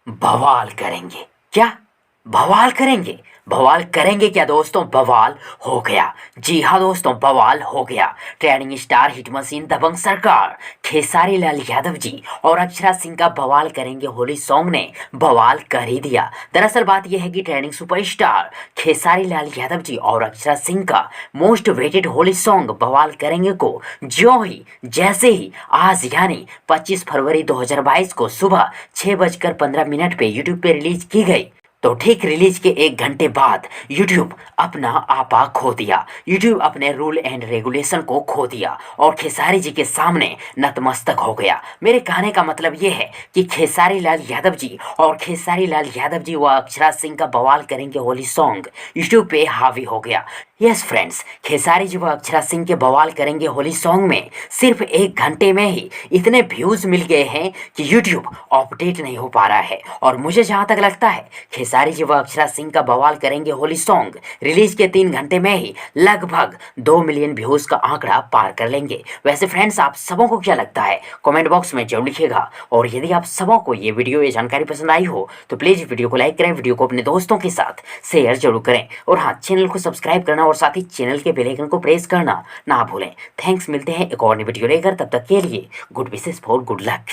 बवाल करेंगे क्या? बवाल करेंगे? बवाल करेंगे क्या दोस्तों? बवाल हो गया। जी हाँ दोस्तों, बवाल हो गया। ट्रेंडिंग स्टार हिट मशीन दबंग सरकार खेसारी लाल यादव जी और अक्षरा सिंह का बवाल करेंगे होली सॉन्ग ने बवाल कर ही दिया। दरअसल बात यह है कि ट्रेंडिंग सुपरस्टार खेसारी लाल यादव जी और अक्षरा सिंह का मोस्ट वेटेड होली सॉन्ग बवाल करेंगे को जैसे ही आज यानी 25 फरवरी 2022 को सुबह 6:15 पे यूट्यूब पे रिलीज की गई, तो ठीक रिलीज के 1 घंटे बाद यूट्यूब अपना आपा खो दिया। यूट्यूब अपने रूल एंड रेगुलेशन को खो दिया और खेसारी जी के सामने नतमस्तक हो गया। मेरे कहने का मतलब ये है कि खेसारी लाल यादव जी और खेसारी लाल यादव जी व अक्षरा सिंह का बवाल करेंगे होली सॉन्ग यूट्यूब पे हावी हो गया। यस फ्रेंड्स, खेसारी जी व अक्षरा सिंह के बवाल करेंगे होली सॉन्ग में सिर्फ 1 घंटे में ही इतने व्यूज मिल गए हैं कि यूट्यूब अपडेट नहीं हो पा रहा है। और मुझे जहां तक लगता है खेसारी जी व अक्षरा सिंह का बवाल करेंगे होली सॉन्ग रिलीज के 3 घंटे में ही लगभग 2 मिलियन व्यूज का आंकड़ा पार कर लेंगे। वैसे फ्रेंड्स, आप सबों को क्या लगता है कमेंट बॉक्स में जरूर लिखिएगा। और यदि आप सबों को ये वीडियो ये जानकारी पसंद आई हो तो प्लीज वीडियो को लाइक करें, वीडियो को अपने दोस्तों के साथ शेयर जरूर करें और हाँ, चैनल को सब्सक्राइब करना और साथ ही चैनल के बेल आइकन को प्रेस करना ना भूलें। थैंक्स, मिलते हैं एक और नई वीडियो लेकर, तब तक के लिए good wishes for good luck.